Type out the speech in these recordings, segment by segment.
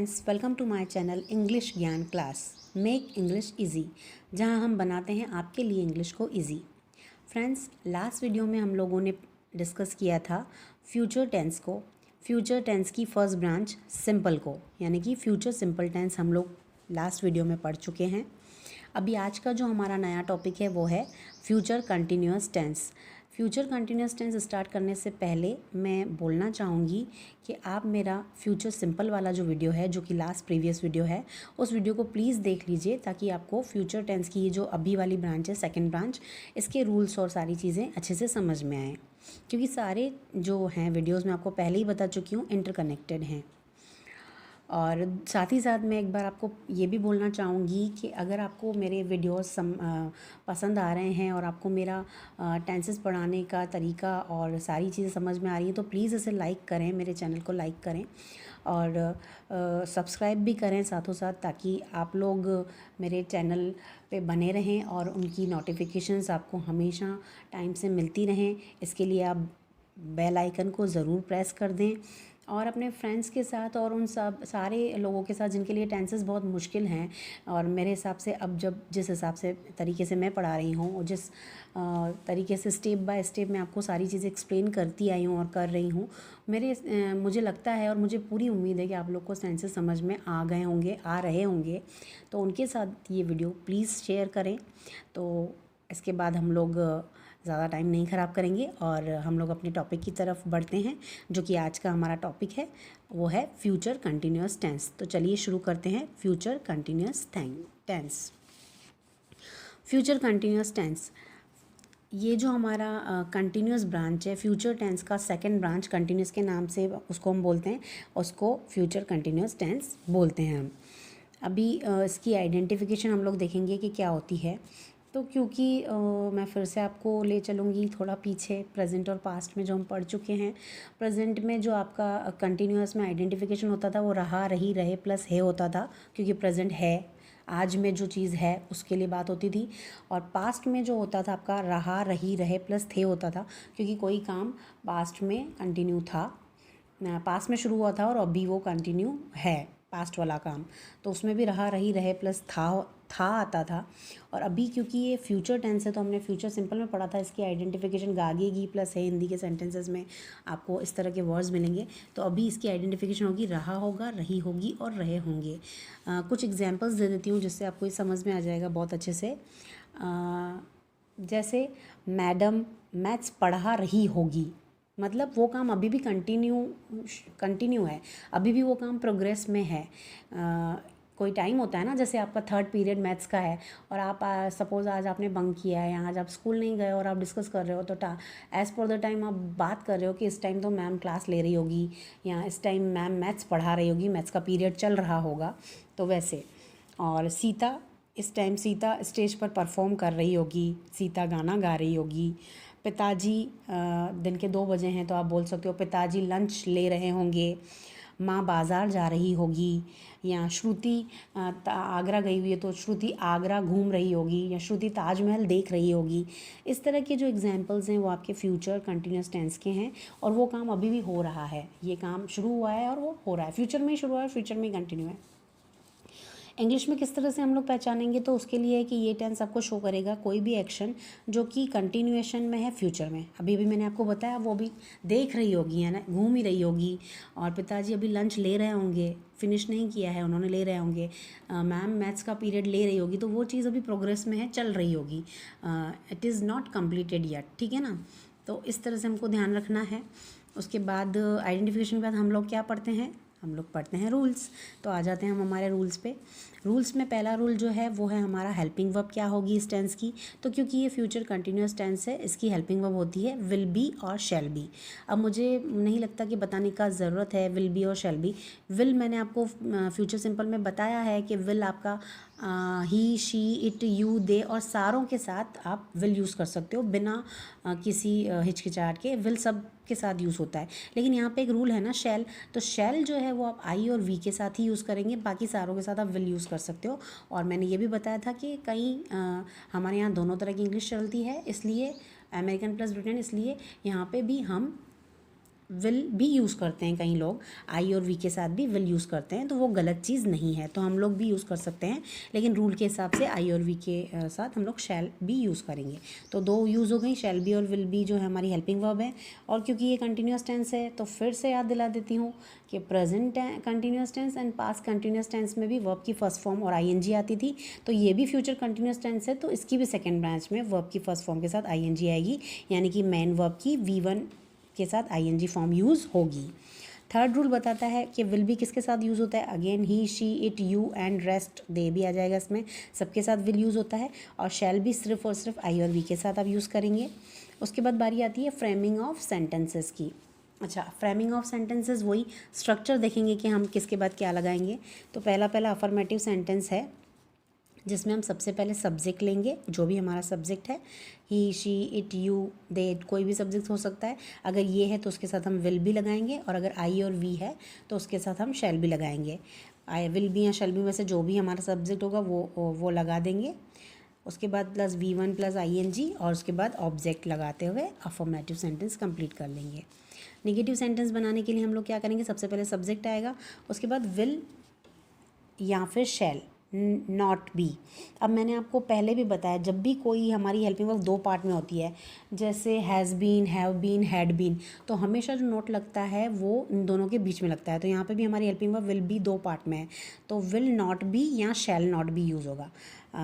Friends, welcome to my channel English ज्ञान class make English easy, जहां हम बनाते हैं आपके लिए इंग्लिश को इजी। फ्रेंड्स, लास्ट वीडियो में हम लोगों ने डिस्कस किया था फ्यूचर टेंस को, फ्यूचर टेंस की फर्स्ट ब्रांच सिंपल को, यानी कि फ्यूचर सिंपल टेंस हम लोग लास्ट वीडियो में पढ़ चुके हैं। अभी आज का जो हमारा नया टॉपिक है वो है future continuous tense. Future continuous tense start करने से पहले मैं बोलना चाहूँगी कि आप मेरा फ्यूचर सिंपल वाला जो वीडियो है, जो कि लास्ट प्रीवियस वीडियो है, उस वीडियो को प्लीज़ देख लीजिए ताकि आपको फ्यूचर टेंस की ये जो अभी वाली ब्रांच है, सेकंड ब्रांच, इसके रूल्स और सारी चीज़ें अच्छे से समझ में आएँ, क्योंकि सारे जो हैं वीडियोज़ मैं आपको पहले ही बता चुकी हूँ इंटरकनेक्टेड हैं। और साथ ही साथ मैं एक बार आपको ये भी बोलना चाहूँगी कि अगर आपको मेरे वीडियोस पसंद आ रहे हैं और आपको मेरा टेंसेस पढ़ाने का तरीका और सारी चीज़ें समझ में आ रही हैं, तो प्लीज़ इसे लाइक करें, मेरे चैनल को लाइक करें और सब्सक्राइब भी करें साथों साथ, ताकि आप लोग मेरे चैनल पे बने रहें और उनकी नोटिफिकेशंस आपको हमेशा टाइम से मिलती रहें। इसके लिए आप बेल आइकन को ज़रूर प्रेस कर दें और अपने फ्रेंड्स के साथ और उन सब सारे लोगों के साथ जिनके लिए टेंसेस बहुत मुश्किल हैं, और मेरे हिसाब से अब जब जिस हिसाब से तरीके से मैं पढ़ा रही हूँ और जिस तरीके से स्टेप बाय स्टेप मैं आपको सारी चीज़ें एक्सप्लेन करती आई हूँ और कर रही हूँ, मुझे लगता है और मुझे पूरी उम्मीद है कि आप लोग को टेंसेस समझ में आ गए होंगे, आ रहे होंगे। तो उनके साथ ये वीडियो प्लीज़ शेयर करें। तो इसके बाद हम लोग ज़्यादा टाइम नहीं ख़राब करेंगे और हम लोग अपने टॉपिक की तरफ बढ़ते हैं, जो कि आज का हमारा टॉपिक है, वो है फ्यूचर कंटिन्यूअस टेंस। तो चलिए शुरू करते हैं future continuous tense. Future continuous tense, ये जो हमारा कंटिन्यूअस ब्रांच है, फ्यूचर टेंस का सेकंड ब्रांच कंटिन्यूअस के नाम से उसको हम बोलते हैं, उसको फ्यूचर कंटिन्यूअस टेंस बोलते हैं हम। अभी इसकी आइडेंटिफिकेशन हम लोग देखेंगे कि क्या होती है। तो क्योंकि मैं फिर से आपको ले चलूँगी थोड़ा पीछे, प्रेजेंट और पास्ट में जो हम पढ़ चुके हैं। प्रेजेंट में जो आपका कंटिन्यूअस में आइडेंटिफिकेशन होता था वो रहा, रही, रहे प्लस है होता था, क्योंकि प्रेजेंट है, आज में जो चीज़ है उसके लिए बात होती थी। और पास्ट में जो होता था आपका रहा, रही, रहे प्लस थे होता था, क्योंकि कोई काम पास्ट में कंटिन्यू था, पास्ट में शुरू हुआ था और अभी वो कंटिन्यू है पास्ट वाला काम, तो उसमें भी रहा, रही, रहे प्लस था आता था। और अभी क्योंकि ये फ्यूचर टेंस है तो हमने फ्यूचर सिंपल में पढ़ा था, इसकी आइडेंटिफिकेशन गागेगी प्लस है, हिंदी के सेंटेंसेस में आपको इस तरह के वर्ड्स मिलेंगे। तो अभी इसकी आइडेंटिफिकेशन होगी रहा होगा, रही होगी और रहे होंगे। कुछ एग्जांपल्स दे देती हूँ जिससे आपको ये समझ में आ जाएगा बहुत अच्छे से। जैसे मैडम मैथ्स पढ़ा रही होगी, मतलब वो काम अभी भी कंटिन्यू है, अभी भी वो काम प्रोग्रेस में है। कोई टाइम होता है ना, जैसे आपका थर्ड पीरियड मैथ्स का है और आप सपोज़ आज आपने बंक किया है या आज आप स्कूल नहीं गए और आप डिस्कस कर रहे हो, तो एज़ पर द टाइम आप बात कर रहे हो कि इस टाइम तो मैम क्लास ले रही होगी या इस टाइम मैम मैथ्स पढ़ा रही होगी, मैथ्स का पीरियड चल रहा होगा, तो वैसे। और सीता, इस टाइम सीता स्टेज पर परफॉर्म कर रही होगी, सीता गाना गा रही होगी। पिताजी, दिन के 2 बजे हैं तो आप बोल सकते हो पिताजी लंच ले रहे होंगे। माँ बाज़ार जा रही होगी, या श्रुति आगरा गई हुई है तो श्रुति आगरा घूम रही होगी, या श्रुति ताजमहल देख रही होगी। इस तरह के जो एग्जांपल्स हैं वो आपके फ्यूचर कंटिन्यूअस टेंस के हैं और वो काम अभी भी हो रहा है, ये काम शुरू हुआ है और वो हो रहा है, फ्यूचर में ही शुरू हुआ है, फ्यूचर में ही कंटिन्यू है। इंग्लिश में किस तरह से हम लोग पहचानेंगे, तो उसके लिए है कि ये टेंस आपको शो करेगा कोई भी एक्शन जो कि कंटिन्यूएशन में है फ्यूचर में। अभी भी मैंने आपको बताया वो भी देख रही होगी, है ना, घूम ही रही होगी। और पिताजी अभी लंच ले रहे होंगे, फिनिश नहीं किया है उन्होंने, ले रहे होंगे। मैम मैथ्स का पीरियड ले रही होगी, तो वो चीज़ अभी प्रोग्रेस में है, चल रही होगी, it is not completed yet, ठीक है ना। तो इस तरह से हमको ध्यान रखना है। उसके बाद आइडेंटिफिकेशन के बाद हम लोग क्या पढ़ते हैं, हम लोग पढ़ते हैं रूल्स। तो आ जाते हैं हम हमारे रूल्स पे। रूल्स में पहला रूल जो है वो है हमारा हेल्पिंग वर्ब क्या होगी इस टेंस की। तो क्योंकि ये फ्यूचर कंटिन्यूअस टेंस है, इसकी हेल्पिंग वर्ब होती है विल बी और शैल बी। अब मुझे नहीं लगता कि बताने का ज़रूरत है विल बी और शैल बी। विल मैंने आपको फ्यूचर सिंपल में बताया है कि विल आपका ही, शी, इट, यू, दे और सारों के साथ आप विल यूज़ कर सकते हो बिना किसी हिचकिचाहट के, विल सब के साथ यूज़ होता है। लेकिन यहाँ पे एक रूल है ना, शैल, तो शैल जो है वो आप आई और वी के साथ ही यूज़ करेंगे, बाकी सारों के साथ आप विल यूज़ कर सकते हो। और मैंने ये भी बताया था कि कहीं हमारे यहाँ दोनों तरह की इंग्लिश चलती है, इसलिए अमेरिकन प्लस ब्रिटेन, इसलिए यहाँ पे भी हम विल भी यूज़ करते हैं कई लोग, आई और वी के साथ भी विल यूज़ करते हैं, तो वो गलत चीज़ नहीं है, तो हम लोग भी यूज़ कर सकते हैं, लेकिन रूल के हिसाब से आई और वी के साथ हम लोग शैल भी यूज़ करेंगे। तो दो यूज़ हो गई, शैल बी और विल बी जो है हमारी हेल्पिंग वर्ब है। और क्योंकि ये कंटिन्यूस टेंस है तो फिर से याद दिला देती हूँ कि present continuous tense and past continuous tense में भी वर्ब की फर्स्ट फॉर्म और आईएनजी आती थी, तो ये भी फ्यूचर कंटिन्यूस टेंस है, तो इसकी भी सेकेंड ब्रांच में वर्ब की फर्स्ट फॉर्म के साथ आईएनजी आएगी, यानी कि मेन वर्ब की V1 के साथ आईएनजी फॉर्म यूज़ होगी। थर्ड रूल बताता है कि विल भी किसके साथ यूज़ होता है, again he she it you and rest they भी आ जाएगा, इसमें सबके साथ विल यूज़ होता है। और शैल भी सिर्फ और सिर्फ आई और वी के साथ आप यूज़ करेंगे। उसके बाद बारी आती है फ्रेमिंग ऑफ सेंटेंसेस की। अच्छा, फ्रेमिंग ऑफ सेंटेंसेस वही स्ट्रक्चर देखेंगे कि हम किसके बाद क्या लगाएंगे। तो पहला अफर्मेटिव सेंटेंस है जिसमें हम सबसे पहले सब्जेक्ट लेंगे, जो भी हमारा सब्जेक्ट है, ही शी इट यू दे, कोई भी सब्जेक्ट हो सकता है। अगर ये है तो उसके साथ हम विल भी लगाएंगे, और अगर आई और वी है तो उसके साथ हम शैल भी लगाएंगे। आई विल भी या शैल भी में से जो भी हमारा सब्जेक्ट होगा वो लगा देंगे। उसके बाद प्लस V1 प्लस ING, और उसके बाद ऑब्जेक्ट लगाते हुए अफर्मेटिव सेंटेंस कंप्लीट कर लेंगे। नेगेटिव सेंटेंस बनाने के लिए हम लोग क्या करेंगे, सबसे पहले सब्जेक्ट आएगा, उसके बाद विल या फिर शैल, नॉट बी। अब मैंने आपको पहले भी बताया, जब भी कोई हमारी हेल्पिंग वर्ब दो पार्ट में होती है, जैसे has been, have been, had been, तो हमेशा जो नोट लगता है वो इन दोनों के बीच में लगता है। तो यहाँ पे भी हमारी हेल्पिंग वर्ब विल बी दो पार्ट में है, तो विल नॉट बी या शैल नॉट बी यूज़ होगा।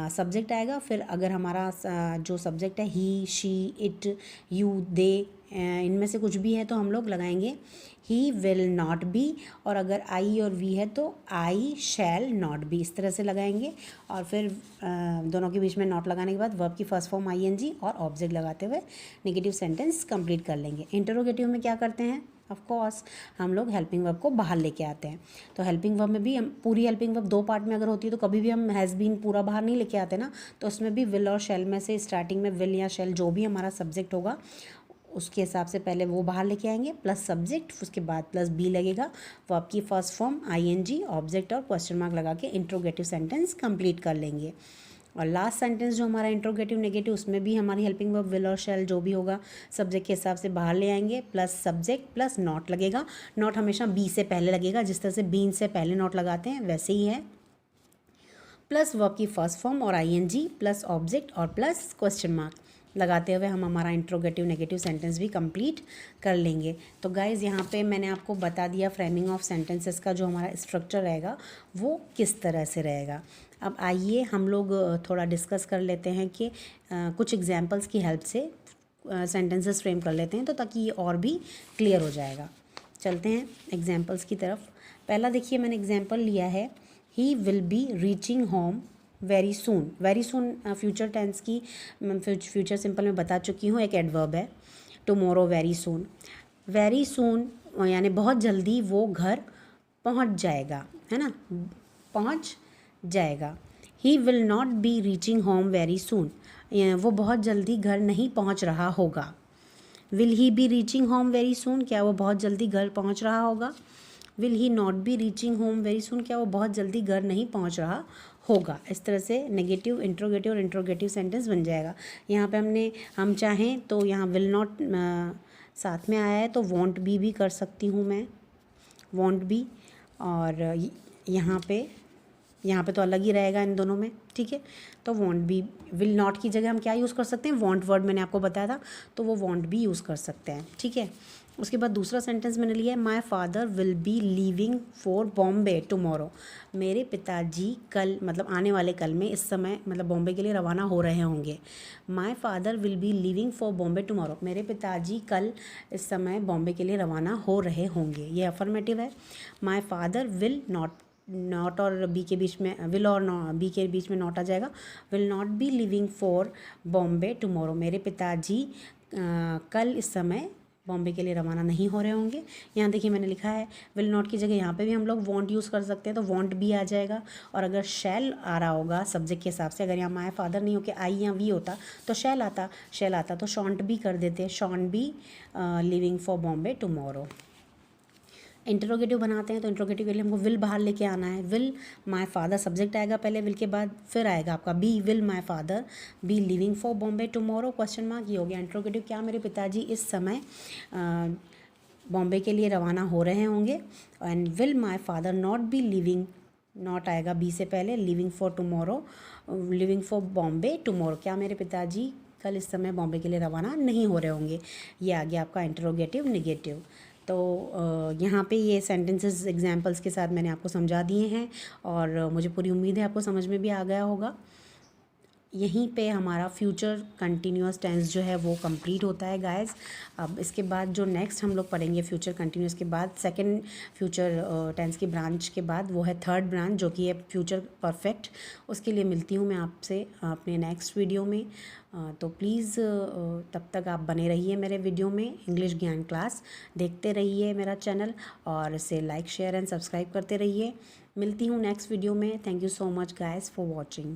सब्जेक्ट आएगा, फिर अगर हमारा जो सब्जेक्ट है ही शी इट यू दे, इनमें से कुछ भी है तो हम लोग लगाएंगे ही विल नॉट बी, और अगर आई और वी है तो आई शैल नॉट बी, इस तरह से लगाएंगे। और फिर दोनों के बीच में नॉट लगाने के बाद वर्ब की फर्स्ट फॉर्म ING और ऑब्जेक्ट लगाते हुए नेगेटिव सेंटेंस कंप्लीट कर लेंगे। इंटरोगेटिव में क्या करते हैं, ऑफ कोर्स हम लोग हेल्पिंग वर्ब को बाहर लेके आते हैं। तो हेल्पिंग वर्ब में भी हम पूरी हेल्पिंग वर्ब दो पार्ट में अगर होती है तो कभी भी हम हैज़ बीन पूरा बाहर नहीं लेके आते ना, तो उसमें भी विल और शैल में से स्टार्टिंग में विल या शैल जो भी हमारा सब्जेक्ट होगा उसके हिसाब से पहले वो बाहर लेके आएंगे, प्लस सब्जेक्ट, उसके बाद प्लस बी लगेगा, वो आपकी फर्स्ट फॉर्म ING, ऑब्जेक्ट और क्वेश्चन मार्क लगा के इंट्रोगेटिव सेंटेंस कंप्लीट कर लेंगे। और लास्ट सेंटेंस जो हमारा इंट्रोगेटिव नेगेटिव, उसमें भी हमारी हेल्पिंग वर्ब विल और शैल जो भी होगा सब्जेक्ट के हिसाब से बाहर ले आएंगे, प्लस सब्जेक्ट प्लस नॉट लगेगा। नॉट हमेशा बी से पहले लगेगा, जिस तरह से बीन से पहले नॉट लगाते हैं वैसे ही है, प्लस वर्ब की फर्स्ट फॉर्म और ING प्लस ऑब्जेक्ट और प्लस क्वेश्चन मार्क लगाते हुए हम हमारा इंट्रोगेटिव नेगेटिव सेंटेंस भी कंप्लीट कर लेंगे। तो गाइज़ यहाँ पे मैंने आपको बता दिया फ्रेमिंग ऑफ सेंटेंसेस का जो हमारा स्ट्रक्चर रहेगा वो किस तरह से रहेगा। अब आइए हम लोग थोड़ा डिस्कस कर लेते हैं कि कुछ एग्जांपल्स की हेल्प से सेंटेंसेस फ्रेम कर लेते हैं, तो ताकि ये और भी क्लियर हो जाएगा। चलते हैं एग्जांपल्स की तरफ। पहला देखिए, मैंने एग्जांपल लिया है, he will be reaching home very soon. Very soon future tense की फ्यूचर सिंपल में बता चुकी हूँ, एक एडवर्ब है। Tomorrow very soon, very soon यानी बहुत जल्दी वो घर पहुँच जाएगा, है ना, पहुँच जाएगा। He will not be reaching home very सून, वो बहुत जल्दी घर नहीं पहुँच रहा होगा। Will he B reaching home very सून, क्या वो बहुत जल्दी घर पहुँच रहा होगा। Will he not be reaching home very सून, क्या वो बहुत जल्दी घर नहीं पहुँच रहा होगा। इस तरह से नेगेटिव, इंट्रोगेटिव और इंट्रोगेटिव सेंटेंस बन जाएगा। यहाँ पे हम चाहें तो यहाँ विल नॉट साथ में आया है तो वॉन्ट भी कर सकती हूँ मैं, वॉन्ट बी। और यहाँ पे तो अलग ही रहेगा इन दोनों में, ठीक है। तो वॉन्ट बी, विल नॉट की जगह हम क्या यूज़ कर सकते हैं, वॉन्ट वर्ड मैंने आपको बताया था, तो वो वॉन्ट भी यूज़ कर सकते हैं, ठीक है। उसके बाद दूसरा सेंटेंस मैंने लिया है, my father will be leaving for Bombay tomorrow. मेरे पिताजी कल, मतलब आने वाले कल में, इस समय मतलब बॉम्बे के लिए रवाना हो रहे होंगे। My father will be leaving for Bombay tomorrow, मेरे पिताजी कल इस समय बॉम्बे के लिए रवाना हो रहे होंगे, ये अफर्मेटिव है। माई फादर विल नॉट और बी के बीच में, विल और बी के बीच में नॉट आ जाएगा, will not be living for Bombay tomorrow, मेरे पिताजी कल इस समय बॉम्बे के लिए रवाना नहीं हो रहे होंगे। यहाँ देखिए मैंने लिखा है विल नॉट की जगह यहाँ पे भी हम लोग वॉन्ट यूज़ कर सकते हैं, तो वॉन्ट भी आ जाएगा। और अगर शैल आ रहा होगा सब्जेक्ट के हिसाब से, अगर यहाँ माय फादर नहीं हो के आई या वी होता तो शैल आता तो शॉन्ट भी कर देते, shan't be living for Bombay tomorrow. Interrogative बनाते हैं तो इंटरोगेटिव के लिए हमको विल बाहर लेके आना है। विल माय फादर सब्जेक्ट आएगा पहले, विल के बाद फिर आएगा आपका be, will my father be living for Bombay tomorrow, question mark, ये हो गया इंटरोगेटिव। क्या मेरे पिताजी इस समय बॉम्बे के लिए रवाना हो रहे होंगे। And will my father not be living, not आएगा बी से पहले, living for tomorrow, living for Bombay tomorrow, क्या मेरे पिताजी कल इस समय बॉम्बे के लिए रवाना नहीं हो रहे होंगे। ये आ गया आपका इंटरोगेटिव नेगेटिव। तो यहाँ पे ये सेंटेंसेस एग्जांपल्स के साथ मैंने आपको समझा दिए हैं और मुझे पूरी उम्मीद है आपको समझ में भी आ गया होगा। यहीं पे हमारा फ्यूचर कंटिन्यूअस टेंस जो है वो कंप्लीट होता है गाइस। अब इसके बाद जो नेक्स्ट हम लोग पढ़ेंगे फ्यूचर कंटिन्यूअस के बाद, सेकंड फ्यूचर टेंस की ब्रांच के बाद, वो है थर्ड ब्रांच जो कि है फ्यूचर परफेक्ट। उसके लिए मिलती हूँ मैं आपसे अपने नेक्स्ट वीडियो में। तो प्लीज़ तब तक आप बने रहिए मेरे वीडियो में, इंग्लिश ज्ञान क्लास देखते रहिए मेरा चैनल और इसे लाइक शेयर एंड सब्सक्राइब करते रहिए। मिलती हूँ नेक्स्ट वीडियो में। Thank you so much guys for watching.